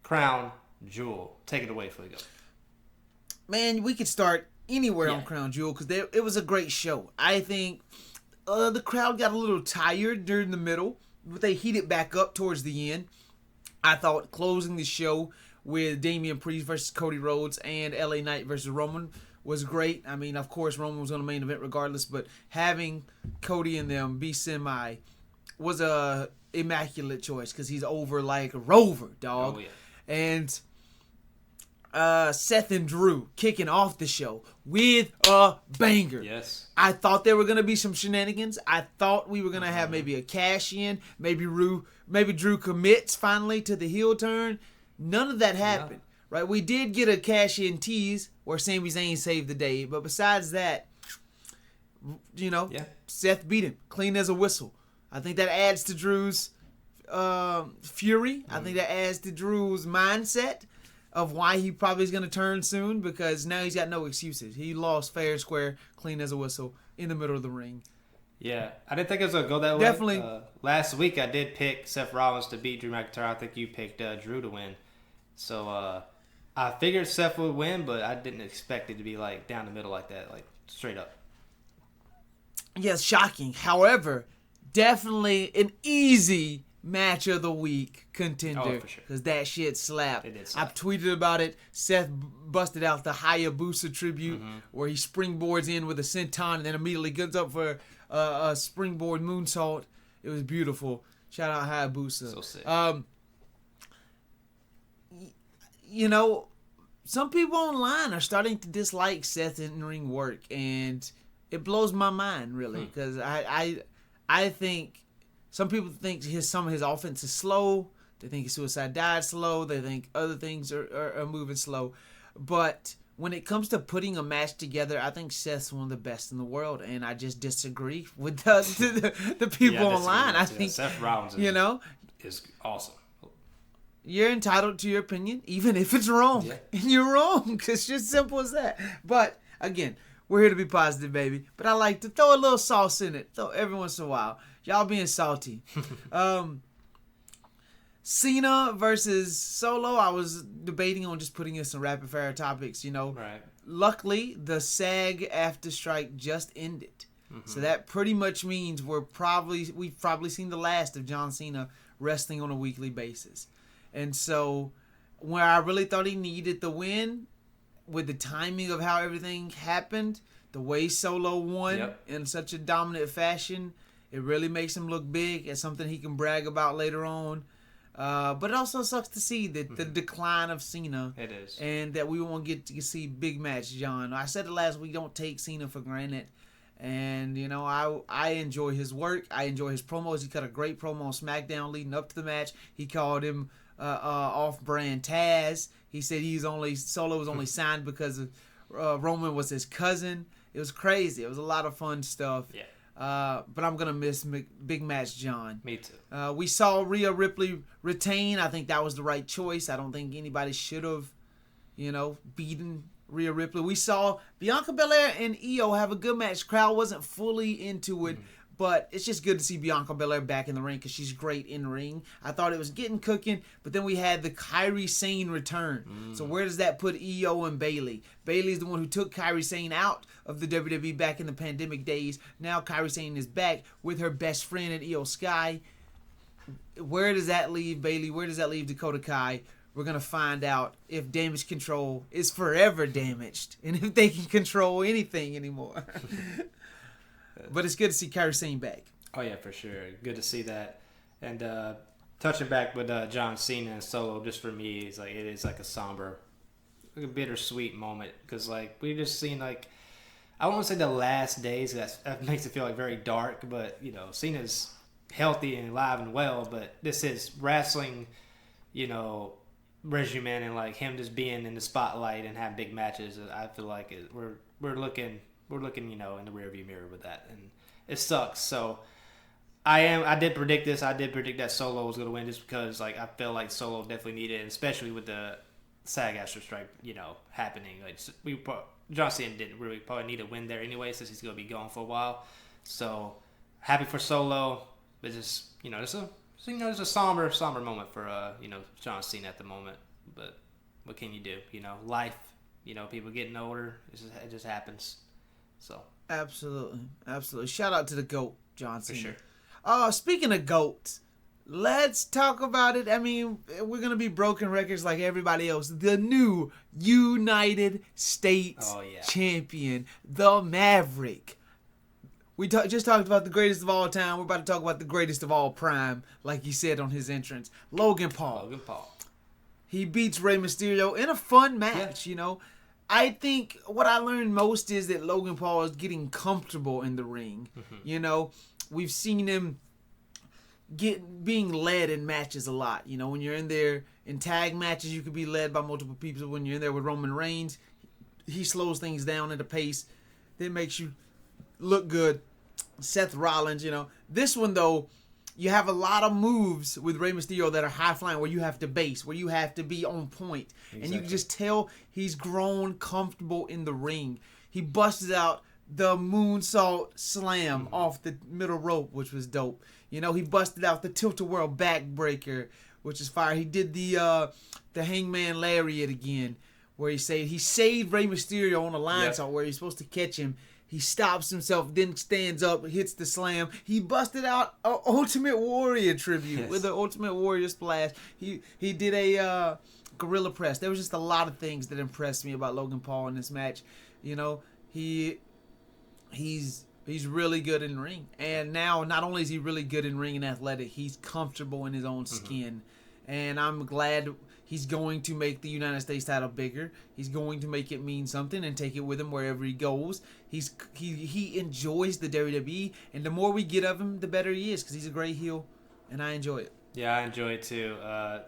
Crown Jewel. Take it away, Fuego. Man, we could start anywhere on Crown Jewel because it was a great show. I think the crowd got a little tired during the middle, but they heated back up towards the end. I thought closing the show with Damian Priest versus Cody Rhodes and LA Knight versus Roman was great. I mean, of course, Roman was on the main event regardless, but having Cody and them be semi was a immaculate choice because he's over like a rover, dog. Oh, yeah. And Seth and Drew kicking off the show with a banger. Yes. I thought there were going to be some shenanigans. I thought we were going to have maybe a cash in. Maybe Drew commits finally to the heel turn. None of that happened. Right? We did get a cash in tease where Sami Zayn saved the day. But besides that, Seth beat him clean as a whistle. I think that adds to Drew's fury. I think that adds to Drew's mindset of why he probably is going to turn soon because now he's got no excuses. He lost fair and square, clean as a whistle, in the middle of the ring. Yeah, I didn't think it was going to go that way. Definitely. Last week I did pick Seth Rollins to beat Drew McIntyre. I think you picked Drew to win. So I figured Seth would win, but I didn't expect it to be like down the middle like that, like straight up. Yes, shocking. However, definitely an easy match of the week contender. Oh, for sure. Because that shit slapped. It did slap. I've tweeted about it. Seth busted out the Hayabusa tribute where he springboards in with a senton and then immediately goes up for a springboard moonsault. It was beautiful. Shout out Hayabusa. So sick. Some people online are starting to dislike Seth's in-ring work, and it blows my mind, really, because I think some people think some of his offense is slow. They think his suicide dive slow. They think other things are moving slow. But when it comes to putting a match together, I think Seth's one of the best in the world, and I just disagree with the people online. I think Seth Rollins is awesome. You're entitled to your opinion, even if it's wrong. Yeah. And you're wrong. It's just simple as that. But, again, we're here to be positive, baby. But I like to throw a little sauce in it every once in a while. Y'all being salty. Cena versus Solo, I was debating on just putting in some rapid-fire topics, Right. Luckily, the SAG after strike just ended. So that pretty much means we've probably seen the last of John Cena wrestling on a weekly basis. And so, where I really thought he needed the win, with the timing of how everything happened, the way Solo won in such a dominant fashion, it really makes him look big as something he can brag about later on. But it also sucks to see the decline of Cena. It is. And that we won't get to see big match John. I said it last week, don't take Cena for granted. And, I enjoy his work. I enjoy his promos. He cut a great promo on SmackDown leading up to the match. He called him off-brand Taz. He said Solo was only signed because of Roman was his cousin. It was crazy. It was a lot of fun stuff. Yeah. But I'm going to miss Big Match John. Me too. We saw Rhea Ripley retain. I think that was the right choice. I don't think anybody should have, beaten Rhea Ripley. We saw Bianca Belair and Io have a good match. Crowd wasn't fully into it. But it's just good to see Bianca Belair back in the ring because she's great in the ring. I thought it was getting cooking, but then we had the Kairi Sane return. So where does that put Io and Bayley? Bayley's the one who took Kairi Sane out of the WWE back in the pandemic days. Now Kairi Sane is back with her best friend in Io Sky. Where does that leave Bayley? Where does that leave Dakota Kai? We're going to find out if Damage Control is forever damaged and if they can control anything anymore. But it's good to see Kairi Sane back. Oh, yeah, for sure. Good to see that. And touching back with John Cena and Solo, just for me, it is like a somber, like a bittersweet moment. Because, we just seen, I won't say the last days. That makes it feel, very dark. But, Cena's healthy and alive and well. But this is wrestling, regimen and, him just being in the spotlight and having big matches. I feel like we're looking, in the rearview mirror with that, and it sucks. So I did predict this. I did predict that Solo was going to win just because, I feel like Solo definitely needed it, especially with the SAG-AFTRA strike, happening. John Cena didn't really probably need a win there anyway, since he's going to be gone for a while. So happy for Solo, but just it's a somber moment for John Cena at the moment. but what can you do? Life. People getting older. It just happens. So Absolutely. Shout out to the GOAT, John Cena. for sure. Speaking of GOATs, let's talk about it. I mean, we're going to be broken records like everybody else. The new United States champion, the Maverick. We just talked about the greatest of all time. We're about to talk about the greatest of all prime, like he said on his entrance. Logan Paul. He beats Rey Mysterio in a fun match, I think what I learned most is that Logan Paul is getting comfortable in the ring. Mm-hmm. We've seen him being led in matches a lot. When you're in there in tag matches, you could be led by multiple people. When you're in there with Roman Reigns, he slows things down at a pace that makes you look good. Seth Rollins, This one, though, you have a lot of moves with Rey Mysterio that are high flying, where you have to base, where you have to be on point. Exactly. And you can just tell he's grown comfortable in the ring. He busted out the moonsault slam off the middle rope, which was dope. He busted out the tilt-a-whirl backbreaker, which is fire. He did the hangman lariat again, where he saved Rey Mysterio on a line saw where he's supposed to catch him. He stops himself, then stands up, hits the slam. He busted out an Ultimate Warrior tribute with an Ultimate Warrior splash. He did a gorilla press. There was just a lot of things that impressed me about Logan Paul in this match. He's really good in ring. And now, not only is he really good in ring and athletic, he's comfortable in his own skin. And I'm glad he's going to make the United States title bigger. He's going to make it mean something and take it with him wherever he goes. He enjoys the WWE, and the more we get of him, the better he is, because he's a great heel, and I enjoy it. Yeah, I enjoy it too.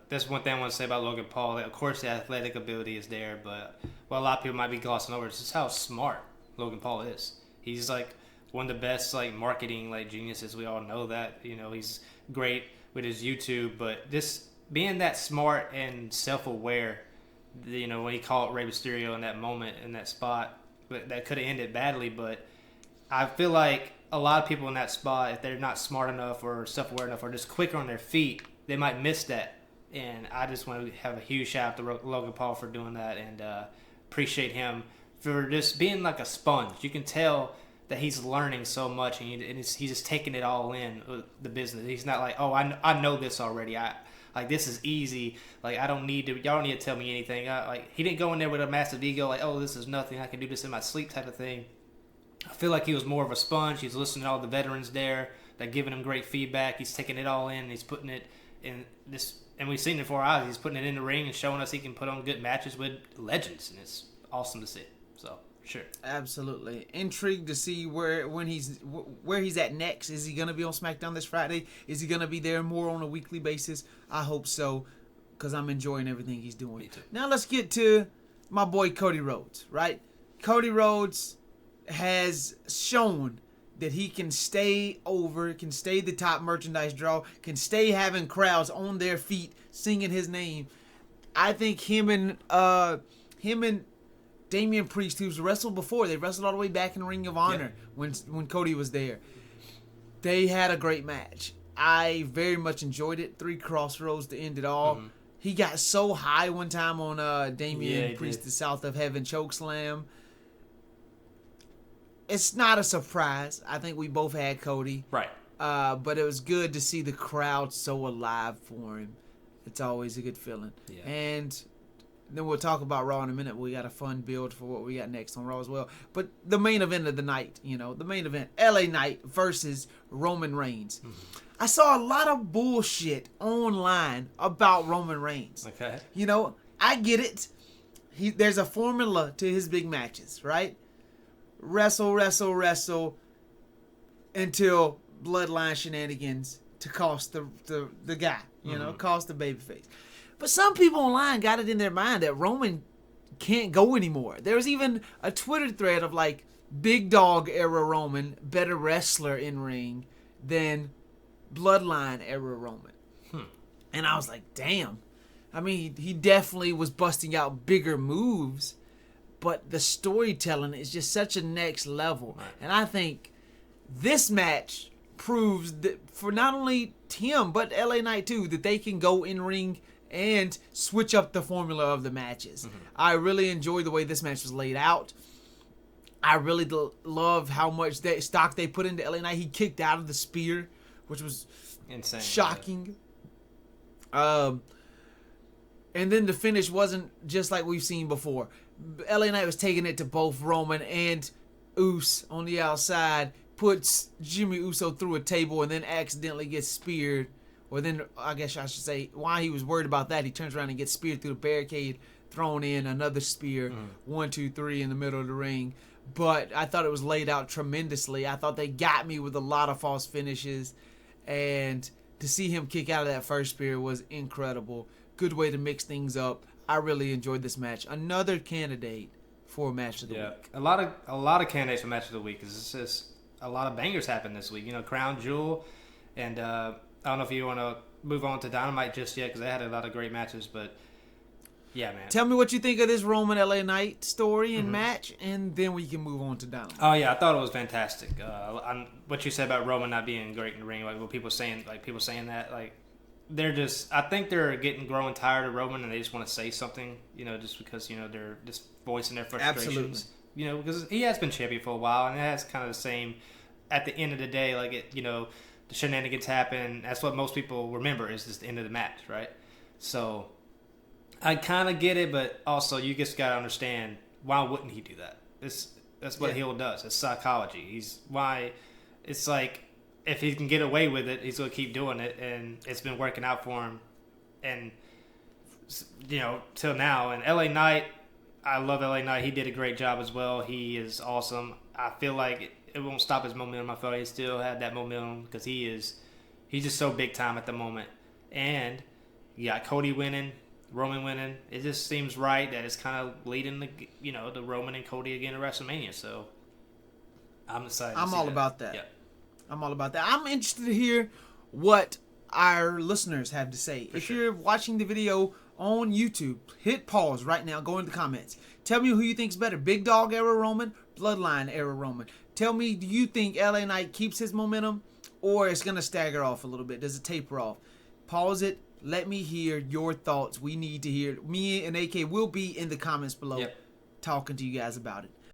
That's one thing I want to say about Logan Paul. Of course, the athletic ability is there, but what a lot of people might be glossing over is just how smart Logan Paul is. He's like one of the best marketing geniuses. We all know that. He's great with his YouTube, but just being that smart and self-aware, when he caught Rey Mysterio in that moment, in that spot, that could have ended badly, but I feel like a lot of people in that spot, if they're not smart enough or self-aware enough or just quicker on their feet, they might miss that. And I just want to have a huge shout out to Logan Paul for doing that, and appreciate him for just being like a sponge. You can tell that he's learning so much, and he's just taking it all in, the business. He's not like, oh, I know this already. This is easy. I don't need to. Y'all don't need to tell me anything. He didn't go in there with a massive ego. Oh, this is nothing. I can do this in my sleep type of thing. I feel like he was more of a sponge. He's listening to all the veterans there. They're giving him great feedback. He's taking it all in. And he's putting it in this, and we've seen it before our eyes. He's putting it in the ring and showing us he can put on good matches with legends, and it's awesome to see. So. Sure. Absolutely. Intrigued to see where he's at next. Is he going to be on SmackDown this Friday? Is he going to be there more on a weekly basis? I hope so, because I'm enjoying everything he's doing. Me too. Now let's get to my boy Cody Rhodes, right? Cody Rhodes has shown that he can stay over, can stay the top merchandise draw, can stay having crowds on their feet singing his name. I think him and Damian Priest, who's wrestled before, they wrestled all the way back in Ring of Honor when Cody was there. They had a great match. I very much enjoyed it. 3 Crossroads to end it all. Mm-hmm. He got so high one time on Damian Priest, the South of Heaven chokeslam. It's not a surprise. I think we both had Cody. Right. But it was good to see the crowd so alive for him. It's always a good feeling. Yeah. And then we'll talk about Raw in a minute. We got a fun build for what we got next on Raw as well. But the main event of the night, the main event, LA Knight versus Roman Reigns. Mm-hmm. I saw a lot of bullshit online about Roman Reigns. Okay. I get it. There's a formula to his big matches, right? Wrestle until bloodline shenanigans to cost the guy, cost the babyface. But some people online got it in their mind that Roman can't go anymore. There's even a Twitter thread of Big Dog era Roman, better wrestler in ring than Bloodline era Roman. And I was like, damn. I mean, he definitely was busting out bigger moves, but the storytelling is just such a next level. Right. And I think this match proves that for not only him, but LA Knight too, that they can go in ring and switch up the formula of the matches. I really enjoyed the way this match was laid out. I really love how much stock they put into LA Knight. He kicked out of the spear, which was insane, shocking. And then the finish wasn't just like we've seen before. LA Knight was taking it to both Roman and Uso on the outside, puts Jimmy Uso through a table, and then accidentally gets speared. Or then, I guess I should say, while he was worried about that, he turns around and gets speared through the barricade, thrown in another spear, 1, 2, 3 in the middle of the ring. But I thought it was laid out tremendously. I thought they got me with a lot of false finishes. And to see him kick out of that first spear was incredible. Good way to mix things up. I really enjoyed this match. Another candidate for match of the week. A lot of candidates for match of the week. It's just a lot of bangers happened this week. Crown Jewel, and I don't know if you want to move on to Dynamite just yet because they had a lot of great matches, but yeah, man. Tell me what you think of this Roman LA Knight story and match, and then we can move on to Dynamite. Oh yeah, I thought it was fantastic. What you said about Roman not being great in the ring, like what people saying that, like they're just, I think they're growing tired of Roman and they just want to say something, just because they're just voicing their frustrations. Absolutely. Because he has been champion for a while and it has kind of the same. At the end of the day, like the shenanigans happen. That's what most people remember is just the end of the match, right? So I kind of get it, but also you just gotta understand why wouldn't he do that? That's what heel does. It's psychology. It's like if he can get away with it, he's gonna keep doing it, and it's been working out for him, and till now. And LA Knight, I love LA Knight. He did a great job as well. He is awesome. I feel like it won't stop his momentum. I feel like he still had that momentum because he's just so big time at the moment. And you got Cody winning, Roman winning. It just seems right that it's kind of leading the Roman and Cody again at WrestleMania. So I'm excited. I'm all about that. Yeah. I'm all about that. I'm interested to hear what our listeners have to say. If you're watching the video on YouTube, hit pause right now. Go in the comments. Tell me who you think's better, Big Dog era Roman, Bloodline era Roman. Tell me, do you think LA Knight keeps his momentum or it's going to stagger off a little bit? Does it taper off? Pause it. Let me hear your thoughts. We need to hear. Me and AK will be in the comments below talking to you guys about it.